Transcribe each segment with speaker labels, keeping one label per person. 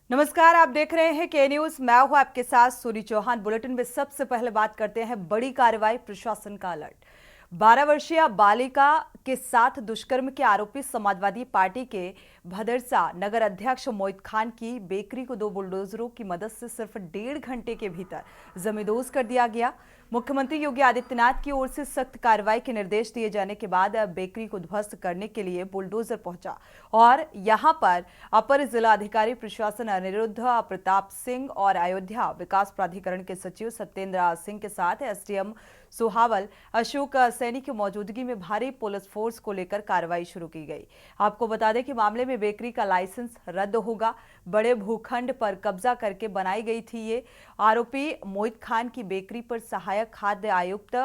Speaker 1: नमस्कार, आप देख रहे हैं के न्यूज। मैं हूं आपके साथ सूरी चौहान। बुलेटिन में सबसे पहले बात करते हैं बड़ी कार्रवाई, प्रशासन का अलर्ट। 12 वर्षीय बालिका के साथ दुष्कर्म के आरोपी समाजवादी पार्टी के भदरसा नगर अध्यक्ष मोहित खान की बेकरी को 2 बुलडोजरों की मदद से सिर्फ 1.5 घंटे के भीतर जमींदोज कर दिया गया। मुख्यमंत्री योगी आदित्यनाथ की ओर से सख्त कार्रवाई के निर्देश दिए जाने के बाद बेकरी को ध्वस्त करने के लिए बुलडोजर पहुंचा और यहां पर अपर जिलाधिकारी प्रशासन अनिरुद्ध प्रताप सिंह और अयोध्या विकास प्राधिकरण के सचिव सत्येंद्र सिंह के साथ एसडीएम सुहावल अशोक सैनी की मौजूदगी में भारी पुलिस फोर्स को लेकर कार्रवाई शुरू की गई। आपको बता दें कि मामले में बेकरी का लाइसेंस रद्द होगा। बड़े भूखंड पर कब्जा करके बनाई गई थी ये। आरोपी मोहित खान की बेकरी पर सहायक खाद्य आयुक्त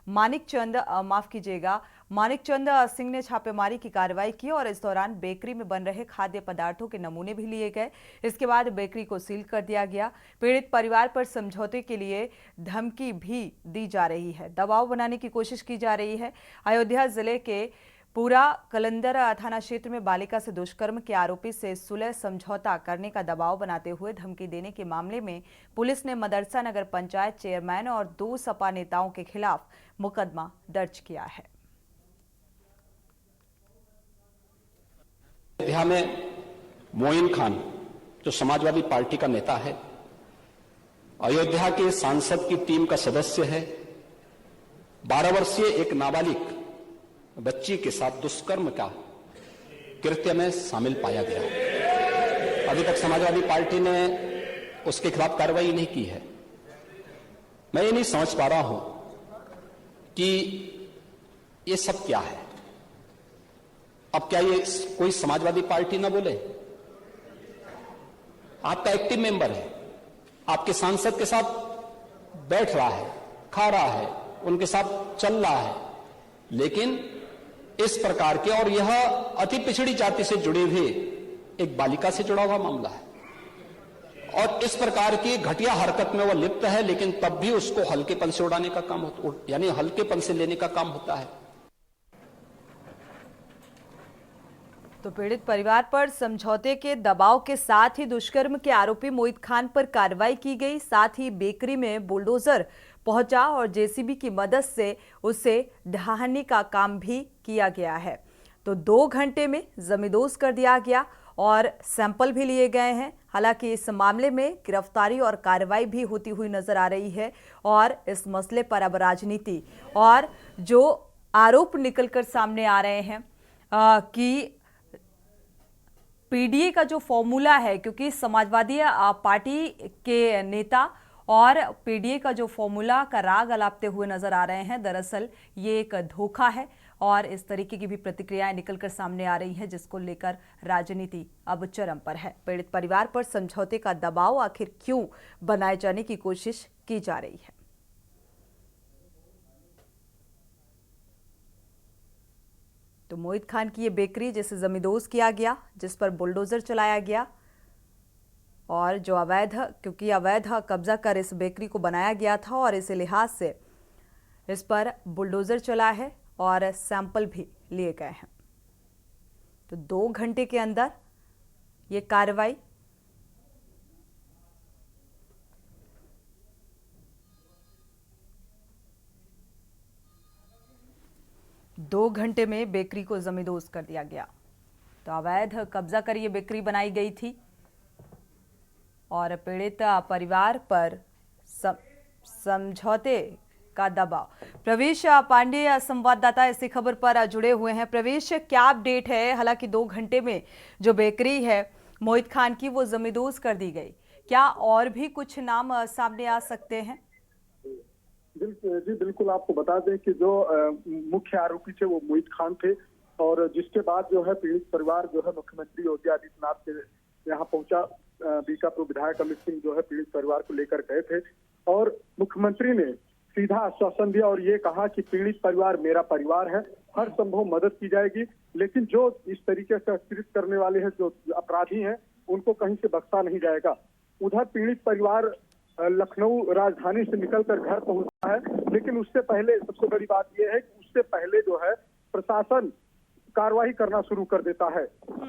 Speaker 1: मानिक चंद सिंह ने छापेमारी की कार्रवाई की और इस दौरान बेकरी में बन रहे खाद्य पदार्थों के नमूने भी लिए गए। इसके बाद बेकरी को सील कर दिया गया। पीड़ित परिवार पर समझौते के लिए धमकी भी दी जा रही है, दबाव बनाने की कोशिश की जा रही है। अयोध्या जिले के पूरा कलंदर थाना क्षेत्र में बालिका से दुष्कर्म के आरोपी से सुलह समझौता करने का दबाव बनाते हुए धमकी देने के मामले में पुलिस ने मदरसा नगर पंचायत चेयरमैन और 2 सपा नेताओं के खिलाफ मुकदमा दर्ज किया है।
Speaker 2: अयोध्या में मोइन खान जो समाजवादी पार्टी का नेता है, अयोध्या के सांसद की टीम का सदस्य है, 12 वर्षीय एक नाबालिग बच्ची के साथ दुष्कर्म का कृत्य में शामिल पाया गया। अभी तक समाजवादी पार्टी ने उसके खिलाफ कार्रवाई नहीं की है। मैं ये नहीं समझ पा रहा हूं कि ये सब क्या है। अब क्या ये कोई समाजवादी पार्टी ना बोले? आपका एक्टिव मेंबर है, आपके सांसद के साथ बैठ रहा है, खा रहा है, उनके साथ चल रहा है, लेकिन इस प्रकार के, और यह अति पिछड़ी जाति से जुड़े हुए एक बालिका से जुड़ा हुआ मामला है और इस प्रकार की घटिया हरकत में वह लिप्त है, लेकिन तब भी उसको हल्केपन से उड़ाने का काम होता, यानी हल्केपन से लेने का काम होता है।
Speaker 1: तो पीड़ित परिवार पर समझौते के दबाव के साथ ही दुष्कर्म के आरोपी मोहित खान पर कार्रवाई की गई। साथ ही बेकरी में बुलडोजर पहुंचा और जेसीबी की मदद से उसे ढहाने का काम भी किया गया है। तो 2 घंटे में जमींदोज कर दिया गया और सैंपल भी लिए गए हैं। हालांकि इस मामले में गिरफ्तारी और कार्रवाई भी होती हुई नजर आ रही है और इस मसले पर अब राजनीति और जो आरोप निकलकर सामने आ रहे हैं कि पीडीए का जो फॉर्मूला है, क्योंकि समाजवादी पार्टी के नेता और पीडीए का जो फॉर्मूला का राग अलापते हुए नजर आ रहे हैं, दरअसल ये एक धोखा है और इस तरीके की भी प्रतिक्रियाएं निकलकर सामने आ रही हैं, जिसको लेकर राजनीति अब चरम पर है। पीड़ित परिवार पर समझौते का दबाव आखिर क्यों बनाए जाने की कोशिश की जा रही है। तो मोहित खान की ये बेकरी जिसे जमींदोज किया गया, जिस पर बुलडोजर चलाया गया और जो क्योंकि अवैध कब्जा कर इस बेकरी को बनाया गया था और इस लिहाज से इस पर बुलडोजर चला है और सैंपल भी लिए गए हैं। तो 2 घंटे के अंदर ये कार्रवाई दो घंटे में बेकरी को जमींदोज कर दिया गया। तो अवैध कब्जा कर ये बेकरी बनाई गई थी और पीड़ित परिवार पर समझौते का दबाव। प्रवेश पांडे संवाददाता इसी खबर पर जुड़े हुए हैं। प्रवेश, क्या अपडेट है? हालांकि 2 घंटे में जो बेकरी है मोहित खान की वो जमींदोज कर दी गई, क्या और भी कुछ नाम सामने आ सकते हैं?
Speaker 3: जी बिल्कुल, आपको बता दें कि जो मुख्य आरोपी थे वो मोहित खान थे और जिसके बाद जो है पीड़ित परिवार जो है मुख्यमंत्री योगी आदित्यनाथ के यहाँ पहुंचा। बीकापुर विधायक अमित सिंह जो है पीड़ित परिवार को लेकर गए थे और मुख्यमंत्री ने सीधा आश्वासन दिया और ये कहा कि पीड़ित परिवार मेरा परिवार है, हर संभव मदद की जाएगी, लेकिन जो इस तरीके से अस्तित्व करने वाले हैं, जो अपराधी हैं, उनको कहीं से बख्शा नहीं जाएगा। उधर पीड़ित परिवार लखनऊ राजधानी से निकलकर घर पहुंचा है, लेकिन उससे पहले सबसे बड़ी बात यह है कि उससे पहले जो है प्रशासन कार्रवाई करना शुरू कर देता है।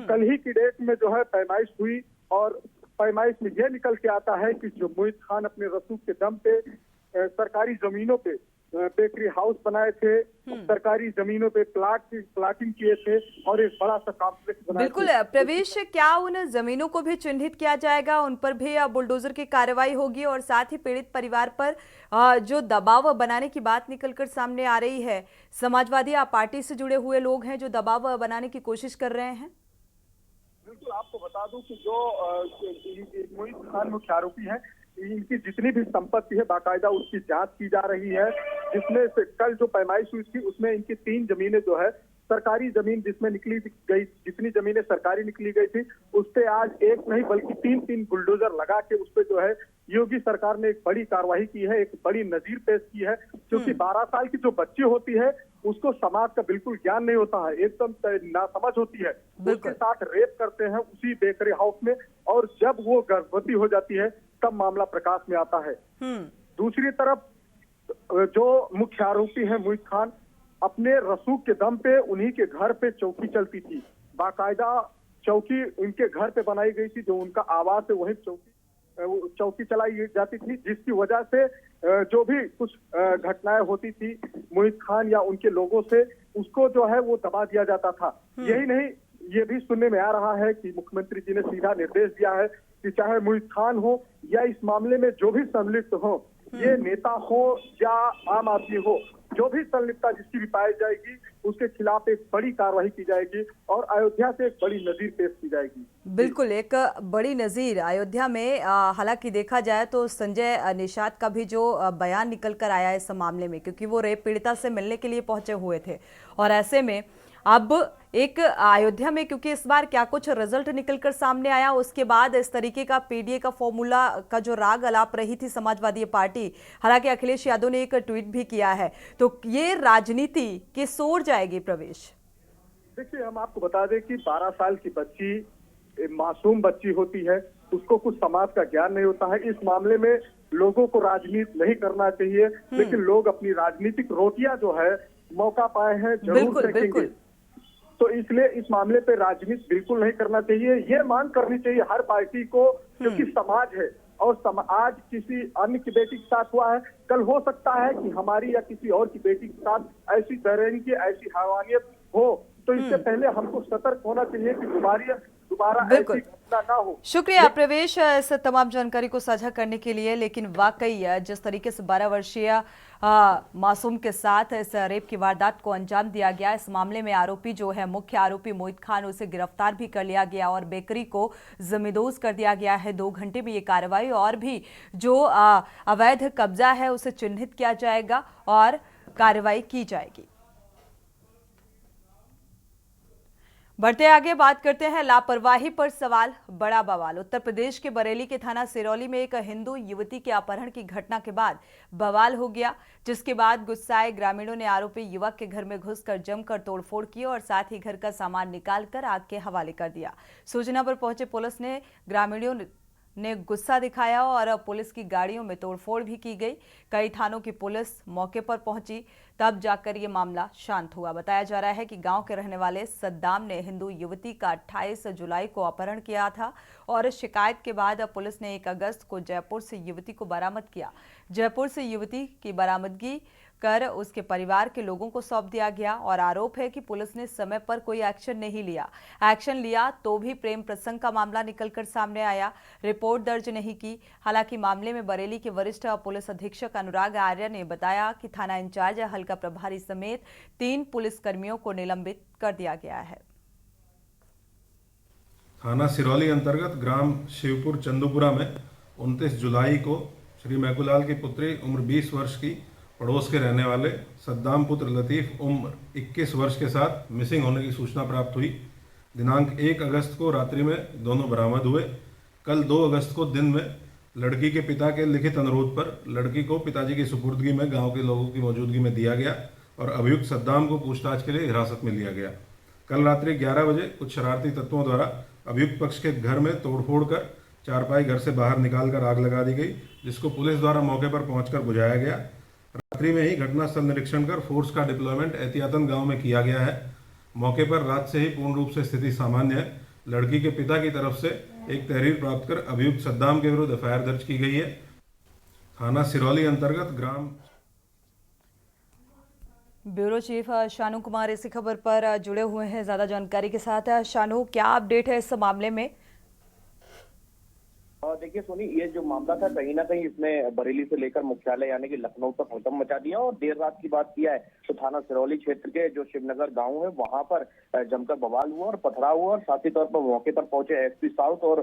Speaker 3: कल ही की डेट में जो है पैमाइश हुई और पैमाइश में यह निकल के आता है कि जो मोहित खान अपने रसूख के दम पे सरकारी जमीनों पे बेकरी हाउस बनाए थे, सरकारी जमीनों पे प्लाटिंग किए थे और एक बड़ा सा कॉम्प्लेक्स बनाया।
Speaker 1: बिल्कुल प्रवेश, क्या उन जमीनों को भी चिन्हित किया जाएगा, उन पर भी बुलडोजर की कार्रवाई होगी और साथ ही पीड़ित परिवार पर जो दबाव बनाने की बात निकलकर सामने आ रही है, समाजवादी पार्टी से जुड़े हुए लोग हैं जो दबाव बनाने की कोशिश कर रहे हैं?
Speaker 3: बिल्कुल, आपको बता दूं कि जो मोहित खान मुख्य आरोपी है, इनकी जितनी भी संपत्ति है बाकायदा उसकी जांच की जा रही है। जिसमें से कल जो पैमाइश हुई थी उसमें इनकी 3 जमीनें जो है सरकारी जमीन जिसमें निकली गई, जितनी जमीनें सरकारी निकली गई थी उस पे आज एक नहीं बल्कि 3 बुलडोजर लगा के उस पे जो है योगी सरकार ने एक बड़ी कार्रवाई की है, एक बड़ी नजीर पेश की है। क्योंकि 12 साल की जो बच्ची होती है उसको समाज का बिल्कुल ज्ञान नहीं होता है, एकदम नासमझ होती है, उसके साथ रेप करते हैं उसी बेकरी हाउस में, और जब वो गर्भवती हो जाती है तब मामला प्रकाश में आता है। दूसरी तरफ जो मुख्य आरोपी है मोहित खान, अपने रसूख के दम पे उन्हीं के घर पे चौकी चलती थी, बाकायदा चौकी उनके घर पे बनाई गई थी, जो उनका आवास है वही चौकी चलाई जाती थी, जिसकी वजह से जो भी कुछ घटनाएं होती थी मोहित खान या उनके लोगों से, उसको जो है वो दबा दिया जाता था। यही नहीं, ये भी सुनने में आ रहा है कि मुख्यमंत्री जी ने सीधा निर्देश दिया है कि चाहे मोहित खान हो या इस मामले में जो भी संलिप्त हो, ये नेता हो या आम आदमी हो, जो भी संलिप्तता जिसकी भी पाई जाएगी उसके खिलाफ एक बड़ी कार्रवाई की जाएगी और अयोध्या से एक बड़ी नजीर पेश की जाएगी।
Speaker 1: बिल्कुल, एक बड़ी नजीर अयोध्या में। हालांकि देखा जाए तो संजय निषाद का भी जो बयान निकल कर आया इस मामले में, क्योंकि वो रेप पीड़िता से मिलने के लिए पहुंचे हुए थे, और ऐसे में अब एक अयोध्या में क्योंकि इस बार क्या कुछ रिजल्ट निकलकर सामने आया, उसके बाद इस तरीके का पीडीए का फॉर्मूला का जो राग अलाप रही थी समाजवादी पार्टी, हालांकि अखिलेश यादव ने एक ट्वीट भी किया है, तो ये राजनीति किस ओर जाएगी प्रवेश?
Speaker 3: देखिए, हम आपको बता दें कि 12 साल की बच्ची मासूम बच्ची होती है, उसको कुछ समाज का ज्ञान नहीं होता है। इस मामले में लोगों को राजनीति नहीं करना चाहिए, लेकिन लोग अपनी राजनीतिक रोटियां जो है मौका पाए हैं जरूर फेंकेंगे। तो इसलिए इस मामले पे राजनीति बिल्कुल नहीं करना चाहिए, ये मांग करनी चाहिए हर पार्टी को, क्योंकि समाज है और आज किसी अन्य की बेटी के साथ हुआ है, कल हो सकता है कि हमारी या किसी और की बेटी के साथ ऐसी दरिंदगी, ऐसी हैवानियत हो। तो इससे पहले हमको सतर्क होना चाहिए कि दोबारा ऐसी घटना ना हो।
Speaker 1: शुक्रिया प्रवेश इस तमाम जानकारी को साझा करने के लिए। लेकिन वाकई जिस तरीके से 12 वर्षीय मासूम के साथ इस रेप की वारदात को अंजाम दिया गया, इस मामले में आरोपी जो है मुख्य आरोपी मोहित खान, उसे गिरफ्तार भी कर लिया गया और बेकरी को जमींदोज कर दिया गया है। 2 घंटे में ये कार्रवाई, और भी जो अवैध कब्जा है उसे चिन्हित किया जाएगा और कार्रवाई की जाएगी। बढ़ते आगे बात करते हैं लापरवाही पर सवाल, बड़ा बवाल। उत्तर प्रदेश के बरेली के थाना सिरौली में एक हिंदू युवती के अपहरण की घटना के बाद बवाल हो गया, जिसके बाद गुस्साए ग्रामीणों ने आरोपी युवक के घर में घुसकर जमकर तोड़फोड़ की और साथ ही घर का सामान निकालकर आग के हवाले कर दिया। सूचना पर पहुंचे पुलिस ने ग्रामीणों ने गुस्सा दिखाया और पुलिस की गाड़ियों में तोड़फोड़ भी की गई। कई थानों की पुलिस मौके पर पहुंची, तब जाकर ये मामला शांत हुआ। बताया जा रहा है कि गांव के रहने वाले सद्दाम ने हिंदू युवती का 28 जुलाई को अपहरण किया था और शिकायत के बाद पुलिस ने 1 अगस्त को जयपुर से युवती को बरामद किया। जयपुर से युवती की बरामदगी कर उसके परिवार के लोगों को सौंप दिया गया और आरोप है कि पुलिस ने समय पर कोई एक्शन नहीं लिया। एक्शन लिया तो भी प्रेम प्रसंग का मामला निकलकर सामने आया, रिपोर्ट दर्ज नहीं की। हालांकि मामले में बरेली के वरिष्ठ पुलिस अधीक्षक अनुराग आर्य ने बताया कि थाना इंचार्ज हल्का प्रभारी समेत 3 पुलिसकर्मियों को निलंबित कर दिया गया है।
Speaker 4: थाना सिरौली अंतर्गत ग्राम शिवपुर चंदूपुरा में 29 जुलाई को श्री मैकुलाल की पुत्री उम्र 20 वर्ष की पड़ोस के रहने वाले सद्दाम पुत्र लतीफ उम्र 21 वर्ष के साथ मिसिंग होने की सूचना प्राप्त हुई। दिनांक 1 अगस्त को रात्रि में दोनों बरामद हुए। कल 2 अगस्त को दिन में लड़की के पिता के लिखित अनुरोध पर लड़की को पिताजी की सुपुर्दगी में गांव के लोगों की मौजूदगी में दिया गया और अभियुक्त सद्दाम को पूछताछ के लिए हिरासत में लिया गया। कल रात्रि 11 बजे कुछ शरारती तत्वों द्वारा अभियुक्त पक्ष के घर में तोड़फोड़ कर चारपाई घर से बाहर निकालकर आग लगा दी गई, जिसको पुलिस द्वारा मौके पर पहुंचकर बुझाया गया। रात्रि में ही घटनास्थल निरीक्षण कर फोर्स का डिप्लॉयमेंट एहतियातन गांव में किया गया है। मौके पर रात से ही पूर्ण रूप से स्थिति सामान्य है। लड़की के पिता की तरफ से एक तहरीर प्राप्त कर अभियुक्त सद्दाम के विरुद्ध एफआईआर दर्ज की गई है। थाना सिरौली अंतर्गत ग्राम।
Speaker 1: ब्यूरो चीफ शानू कुमार इसी खबर पर जुड़े हुए हैं ज्यादा जानकारी के साथ। शानू, क्या अपडेट है इस मामले में?
Speaker 5: देखिए सोनी, ये जो मामला था कहीं ना कहीं इसमें बरेली से लेकर मुख्यालय यानी कि लखनऊ तक हड़कंप मचा दिया। और देर रात की बात किया है तो थाना सिरौली क्षेत्र के जो शिवनगर गांव है वहां पर जमकर बवाल हुआ और पथराव हुआ। और साथ ही तौर पर मौके पर पहुंचे एसपी साउथ और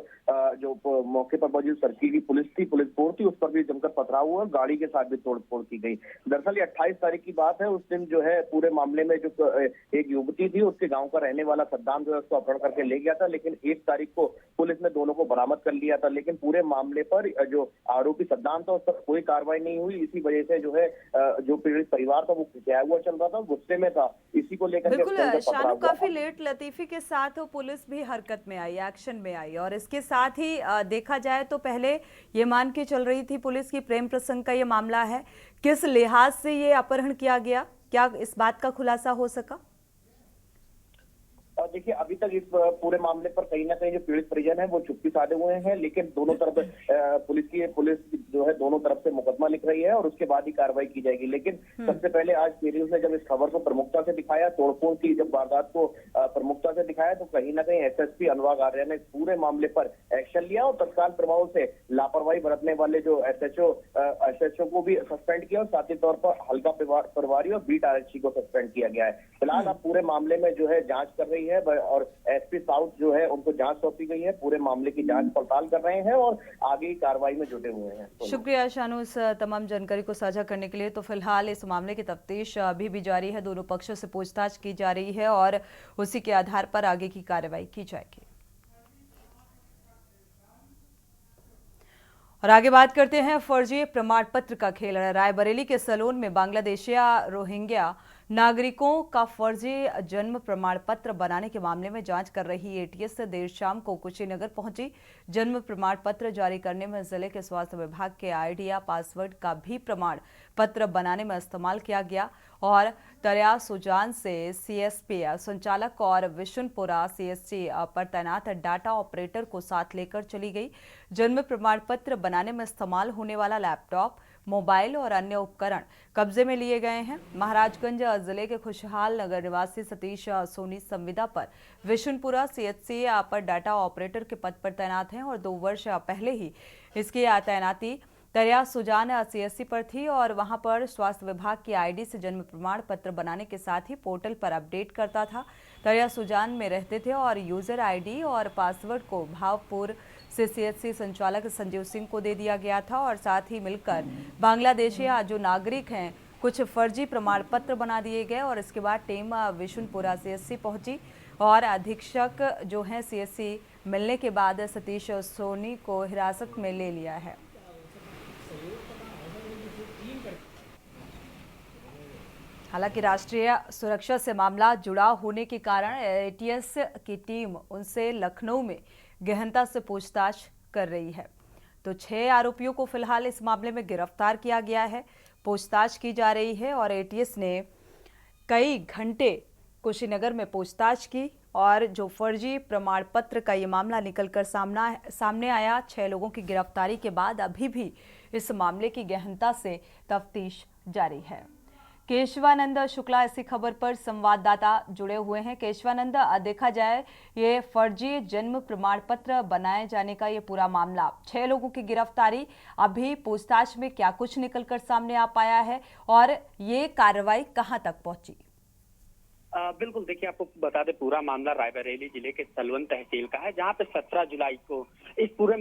Speaker 5: जो मौके पर मौजूद सर्किल की पुलिस थी, पुलिस फोर्स थी, उस पर भी जमकर पथराव हुआ और गाड़ी के साथ भी तोड़फोड़ की गई। दरअसल ये 28 तारीख की बात है। उस दिन जो है पूरे मामले में जो एक युवती थी उसके गाँव का रहने वाला सद्दाम जो है उसको अपहरण करके ले गया था, लेकिन 1 तारीख को पुलिस ने दोनों को बरामद कर लिया था। लेकिन पूरे मामले पर जो आरोपी सद्दाम था उस पर कोई कार्रवाई नहीं हुई। इसी वजह से जो है जो पीड़ित परिवार था वो खिंचाया हुआ चल रहा था, गुस्से में था। इसी को लेकर
Speaker 1: बिल्कुल शानू, काफी लेट लतीफी के साथ पुलिस भी हरकत में आई, एक्शन में आई। और इसके साथ ही देखा जाए तो पहले ये मान के चल रही थी पुलिस की प्रेम प्रसंग का ये मामला है। किस लिहाज से ये अपहरण किया गया, क्या इस बात का खुलासा हो सका?
Speaker 5: देखिए, अभी तक इस पूरे मामले पर कहीं ना कहीं जो पीड़ित परिजन है वो चुप्पी साधे हुए हैं, लेकिन दोनों तरफ पुलिस जो है दोनों तरफ से मुकदमा लिख रही है और उसके बाद ही कार्रवाई की जाएगी। लेकिन सबसे पहले आज के न्यूज ने जब इस खबर को प्रमुखता से दिखाया, तोड़फोड़ की जब वारदात को प्रमुखता से दिखाया, तो कहीं ना कहीं एसएसपी अनुराग आर्या ने पूरे मामले पर एक्शन लिया और तत्काल प्रभाव से लापरवाही बरतने वाले जो एसएचओ को भी सस्पेंड किया और साथ ही तौर पर हल्का प्रभारी और बीट आरक्षी को सस्पेंड किया गया है। फिलहाल अब पूरे मामले में जो है जांच कर रही है और एसपी साउथ जो है उनको जांच सौंपी गई है। पूरे मामले की जांच पड़ताल कर रहे हैं और आगे की कार्रवाई में जुटे हुए हैं।
Speaker 1: शुक्रिया शानू इस तमाम जानकारी को साझा करने के लिए। तो फिलहाल इस मामले की तफ्तीश अभी भी जारी है, दोनों पक्षों से पूछताछ की जा रही है और उसी के आधार पर आगे की कार्रवाई की जाएगी। और आगे बात करते हैं फर्जी प्रमाण पत्र का खेल। रायबरेली के सलोन में बांग्लादेशिया रोहिंग्या नागरिकों का फर्जी जन्म प्रमाण पत्र बनाने के मामले में जांच कर रही एटीएस से देर शाम को कुशीनगर पहुंची। जन्म प्रमाण पत्र जारी करने में जिले के स्वास्थ्य विभाग के आईडी या पासवर्ड का भी प्रमाण पत्र बनाने में इस्तेमाल किया गया और तरिया सुजान से सीएसपी संचालक और विशुनपुरा सीएससी पर तैनात डाटा ऑपरेटर को साथ लेकर चली गई। जन्म प्रमाण पत्र बनाने में इस्तेमाल होने वाला लैपटॉप, मोबाइल और अन्य उपकरण कब्जे में लिए गए हैं। महाराजगंज जिले के खुशहाल नगर निवासी सतीश सोनी संविदा पर विशुनपुरा सीएचसी पर डाटा ऑपरेटर के पद पर तैनात हैं और 2 वर्ष पहले ही इसकी तैनाती तरिया सुजान सीएससी पर थी और वहां पर स्वास्थ्य विभाग की आईडी से जन्म प्रमाण पत्र बनाने के साथ ही पोर्टल पर अपडेट करता था। तरिया सुजान में रहते थे और यूजर आईडी और पासवर्ड को भावपुर से सीएचसी संचालक संजीव सिंह को दे दिया गया था और साथ ही मिलकर बांग्लादेशी जो नागरिक हैं कुछ फर्जी प्रमाण पत्र बना दिए गए। और इसके बाद टीम विशुनपुरा सीएचसी पहुंची और अधीक्षक जो हैं सीएचसी मिलने के बाद सतीश सोनी को हिरासत में ले लिया है। हालांकि राष्ट्रीय सुरक्षा से मामला जुड़ा होने के कारण एटीएस की टीम उनसे लखनऊ में गहनता से पूछताछ कर रही है। तो 6 आरोपियों को फिलहाल इस मामले में गिरफ्तार किया गया है, पूछताछ की जा रही है और एटीएस ने कई घंटे कुशीनगर में पूछताछ की और जो फर्जी प्रमाण पत्र का ये मामला निकलकर सामने आया, 6 लोगों की गिरफ्तारी के बाद अभी भी इस मामले की गहनता से तफ्तीश जारी है। केशवानंद शुक्ला इसी खबर पर संवाददाता जुड़े हुए हैं। केशवानंद, देखा जाए ये फर्जी जन्म प्रमाण पत्र बनाए जाने का ये पूरा मामला, 6 लोगों की गिरफ्तारी, अभी पूछताछ में क्या कुछ निकलकर सामने आ पाया है और ये कार्रवाई कहां तक पहुंची?
Speaker 6: बिल्कुल, देखिए आपको बता दें पूरा मामला रायबरेली जिले के सलवन तहसील का है, जहां पे 17 जुलाई को इस पूरे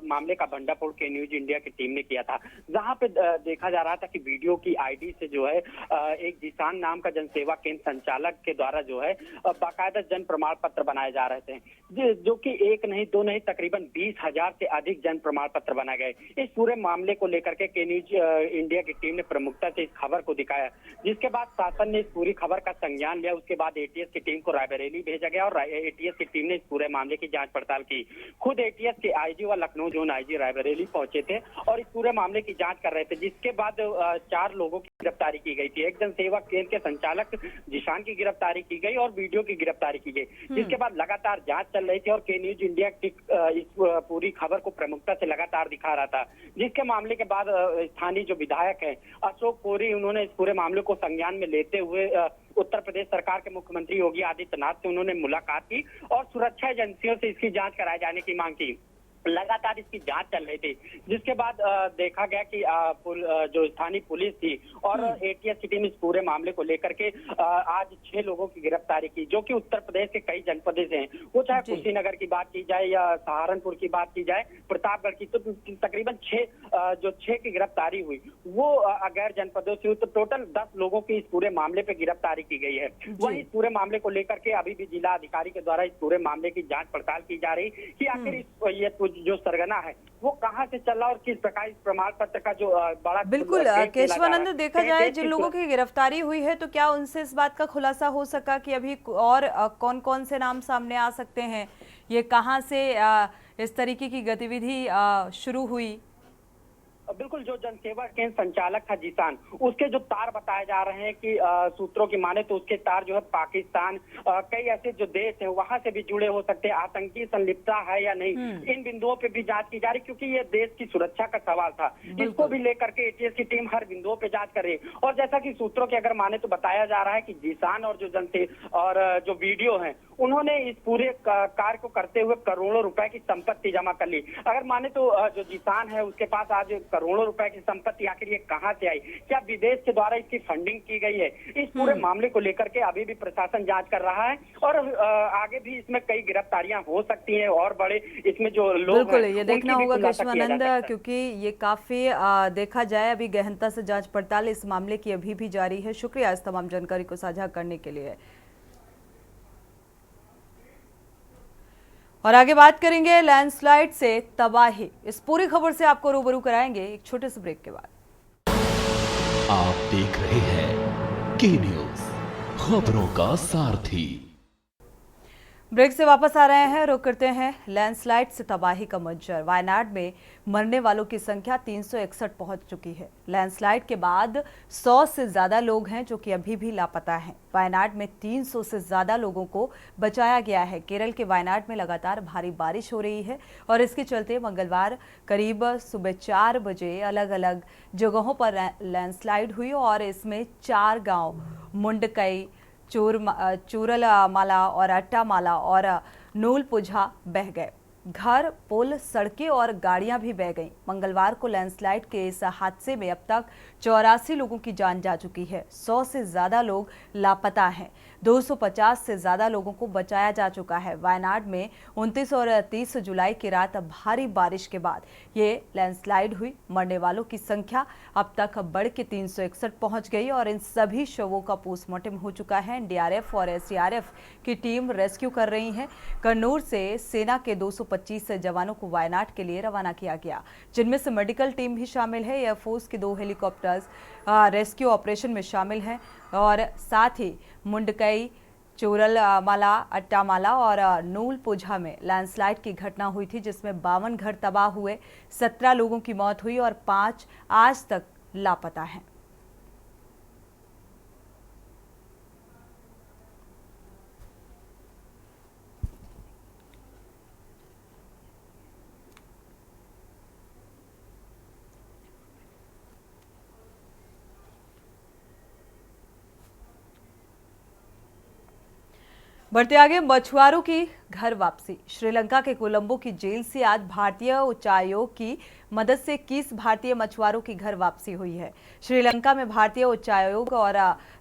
Speaker 6: मामले का भंडाफोड़ के न्यूज इंडिया की टीम ने किया था। जहां पे देखा जा रहा था कि वीडियो की आईडी से जो है एक जिसान नाम का जनसेवा केंद्र संचालक के द्वारा जो है बाकायदा जन्म प्रमाण पत्र बनाए जा रहे थे, जो कि 1 नहीं 2 नहीं तकरीबन 20,000 से अधिक जन्म प्रमाण पत्र बनाए गए। इस पूरे मामले को लेकर के न्यूज इंडिया की टीम ने प्रमुखता से इस खबर को दिखाया, जिसके बाद शासन ने इस पूरी खबर का संज्ञान संज्ञान लिया। उसके बाद एटीएस की टीम को रायबरेली भेजा गया और एटीएस की टीम ने इस पूरे मामले की जांच पड़ताल की। खुद एटीएस के आईजी व लखनऊ जोन आईजी रायबरेली पहुंचे थे और इस पूरे मामले की जांच कर रहे थे, जिसके बाद 4 लोगों की गिरफ्तारी की गई थी। एक जनसेवा केंद्र के संचालक जिशान की गिरफ्तारी की गई और वीडियो की गिरफ्तारी की गई, जिसके बाद लगातार जांच चल रही थी और के न्यूज इंडिया की इस पूरी खबर को प्रमुखता से लगातार दिखा रहा था। जिसके मामले के बाद स्थानीय जो विधायक है अशोक कोरी, उन्होंने इस पूरे मामले को संज्ञान में लेते हुए उत्तर प्रदेश सरकार के मुख्यमंत्री योगी आदित्यनाथ से उन्होंने मुलाकात की और सुरक्षा एजेंसियों से इसकी जांच कराए जाने की मांग की। लगातार इसकी जांच चल रही थी, जिसके बाद देखा गया कि जो स्थानीय पुलिस थी और एटीएस की टीम इस पूरे मामले को लेकर के आज 6 लोगों की गिरफ्तारी की, जो कि उत्तर प्रदेश के कई जनपदों से हैं। वो चाहे कुशीनगर की बात की जाए या सहारनपुर की बात की जाए, प्रतापगढ़ की, तो तकरीबन 6 की गिरफ्तारी हुई वो गैर जनपदों से हुई। तो टोटल 10 लोगों की इस पूरे मामले पे गिरफ्तारी की गई है। वहीं इस पूरे मामले को लेकर के अभी भी जिला अधिकारी के द्वारा इस पूरे मामले की जांच पड़ताल की जा रही कि आखिर ये जो सरगना है वो कहां से चला और किस प्रकार इस प्रमाण पत्र का जो बड़ा
Speaker 1: बिल्कुल केशवानंद, देखा जाए जिन लोगों की गिरफ्तारी हुई है तो क्या उनसे इस बात का खुलासा हो सका कि अभी और कौन कौन से नाम सामने आ सकते हैं, ये कहां से इस तरीके की गतिविधि शुरू हुई?
Speaker 6: बिल्कुल, जो जनसेवा केंद्र संचालक था जिशान, उसके जो तार बताए जा रहे हैं कि सूत्रों की माने तो उसके तार जो है पाकिस्तान, कई ऐसे जो देश है वहां से भी जुड़े हो सकते हैं। आतंकी संलिप्तता है या नहीं, इन बिंदुओं पे भी जांच की जा रही, क्योंकि ये देश की सुरक्षा का सवाल था। इसको भी लेकर के एटीएस की टीम हर बिंदुओं पे जांच कर रही है। और जैसा कि सूत्रों के अगर माने तो बताया जा रहा है कि जिशान और जो वीडियो है, उन्होंने इस पूरे कार्य को करते हुए करोड़ों रुपए की संपत्ति जमा कर ली। अगर माने तो जो जिशान है उसके पास आज करोड़ों रुपए की संपत्ति आखिर ये कहां से आई, क्या विदेश के द्वारा इसकी फंडिंग की गई है? इस पूरे मामले को लेकर के अभी भी प्रशासन जांच कर रहा है और आगे भी इसमें कई गिरफ्तारियां हो सकती हैं और बड़े इसमें जो लोग
Speaker 1: बिल्कुल ये देखना होगा केशवानंद, क्योंकि ये काफी देखा जाए अभी गहनता से जांच पड़ताल इस मामले की अभी भी जारी है। शुक्रिया इस तमाम जानकारी को साझा करने के लिए। और आगे बात करेंगे लैंडस्लाइड से तबाही, इस पूरी खबर से आपको रूबरू कराएंगे एक छोटे से ब्रेक के बाद।
Speaker 7: आप देख रहे हैं के न्यूज, खबरों का सारथी।
Speaker 1: ब्रेक से वापस आ रहे हैं, रुक करते हैं लैंडस्लाइड से तबाही का मंजर। वायनाड में मरने वालों की संख्या 361 पहुंच चुकी है। लैंडस्लाइड के बाद 100 से ज्यादा लोग हैं जो कि अभी भी लापता हैं। वायनाड में 300 से ज्यादा लोगों को बचाया गया है। केरल के वायनाड में लगातार भारी बारिश हो रही है और इसके चलते मंगलवार करीब सुबह 4 बजे अलग अलग जगहों पर लैंडस्लाइड हुई और इसमें 4 गांव मुंडकई, चूरलमाला और अट्टामाला और नूलपुझा बह गए। घर, पुल, सड़कें और गाड़ियां भी बह गईं। मंगलवार को लैंडस्लाइड के इस हादसे में अब तक 84 लोगों की जान जा चुकी है। 100 से ज्यादा लोग लापता हैं। 250 से ज्यादा लोगों को बचाया जा चुका है। वायनाड में 29 और 30 जुलाई की रात भारी बारिश के बाद ये लैंडस्लाइड हुई। मरने वालों की संख्या अब तक बढ़ के 361 पहुंच गई और इन सभी शवों का पोस्टमार्टम हो चुका है। एनडीआरएफ और एसडीआरएफ की टीम रेस्क्यू कर रही है। कन्नूर से सेना के 225 जवानों को वायनाड के लिए रवाना किया गया, जिनमें से मेडिकल टीम भी शामिल है। एयरफोर्स के 2 हेलीकॉप्टर्स रेस्क्यू ऑपरेशन में शामिल हैं और साथ ही मुंडकई, चूरलमाला, अट्टामाला और नूलपुझा में लैंडस्लाइड की घटना हुई थी, जिसमें 52 घर तबाह हुए, 17 लोगों की मौत हुई और 5 आज तक लापता हैं। बढ़ते आगे, मछुआरों की घर वापसी। श्रीलंका के कोलंबो की जेल से आज भारतीय उच्चायोग की मदद से 21 भारतीय मछुआरों की घर वापसी हुई है। श्रीलंका में भारतीय उच्चायोग और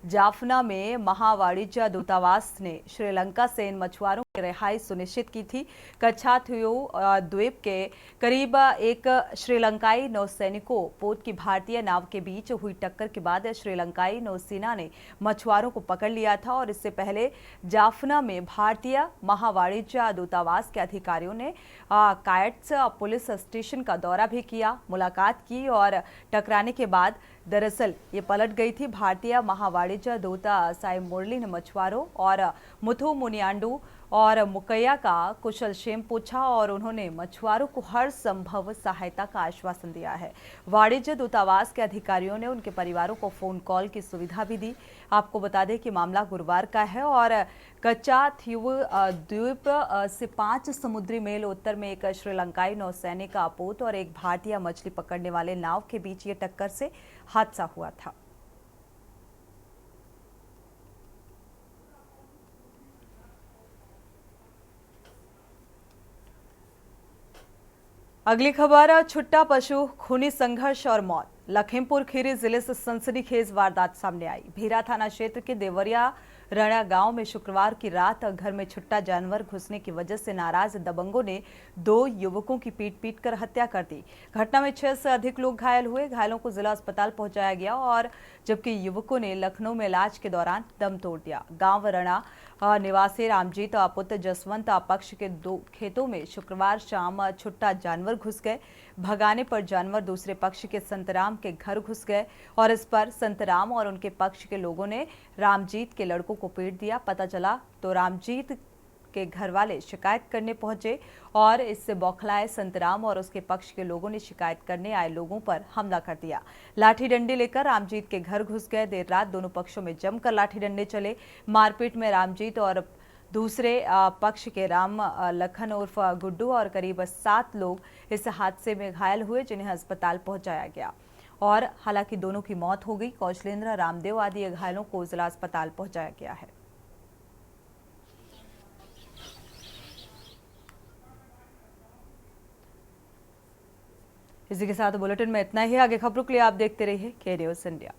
Speaker 1: जाफना में महावाणिज्य दूतावास ने श्रीलंका से इन मछुआरों की रिहाई सुनिश्चित की थी। कच्छाथुयो द्वीप के करीब एक श्रीलंकाई नौसैनिकों पोत की भारतीय नाव के बीच हुई टक्कर के बाद श्रीलंकाई नौसेना ने मछुआरों को पकड़ लिया था और इससे पहले जाफना में भारतीय महावाणिज्य दूतावास के अधिकारियों ने कायट्स पुलिस स्टेशन का दौरा भी किया, मुलाकात की और टकराने के बाद दरअसल ये पलट गई थी भारतीय महावाणिज्य दूत साई मुरली ने मछुआरों और मुथु मुनियांडू और मुकैया का कुशल क्षेम पूछा और उन्होंने मछुआरों को हर संभव सहायता का आश्वासन दिया है। वाणिज्य दूतावास के अधिकारियों ने उनके परिवारों को फोन कॉल की सुविधा भी दी। आपको बता दें कि मामला गुरुवार का है और कच्चा थीव द्वीप से 5 समुद्री मील उत्तर में एक श्रीलंकाई नौसैनिक आपूत और एक भारतीय मछली पकड़ने वाले नाव के बीच ये टक्कर से हादसा हुआ था। अगली खबर, छुट्टा पशु, खूनी संघर्ष और मौत। लखीमपुर खीरी जिले से सनसनीखेज वारदात सामने आई। भीरा थाना क्षेत्र के देवरिया रणा गांव में शुक्रवार की रात घर में छुट्टा जानवर घुसने की वजह से नाराज दबंगों ने 2 युवकों की पीट कर हत्या कर दी। घटना में 6 से अधिक लोग घायल हुए। घायलों को जिला अस्पताल पहुंचाया गया और जबकि युवकों ने लखनऊ में इलाज के दौरान दम तोड़ दिया। गांव रणा निवासी रामजीत पुत्र जसवंत पक्ष के 2 खेतों में शुक्रवार शाम छुट्टा जानवर घुस गए। भगाने पर जानवर दूसरे पक्ष के संतराम के घर घुस गए और इस पर संतराम और उनके पक्ष के लोगों ने रामजीत के लड़कों को पीट दिया। पता चला तो रामजीत के घर वाले शिकायत करने पहुंचे और इससे बौखलाए संतराम और उसके पक्ष के लोगों ने शिकायत करने आए लोगों पर हमला कर दिया। लाठी डंडे लेकर रामजीत के घर घुस गए। देर रात दोनों पक्षों में जमकर लाठी डंडे चले। मारपीट में रामजीत और दूसरे पक्ष के राम लखन उर्फ गुड्डू और करीब 7 लोग इस हादसे में घायल हुए, जिन्हें अस्पताल पहुंचाया गया और हालांकि दोनों की मौत हो गई। कौशलेंद्र, रामदेव आदि घायलों को जिला अस्पताल पहुंचाया गया है। इसी के साथ बुलेटिन में इतना ही। आगे खबरों के लिए आप देखते रहिए के न्यूज़ इंडिया।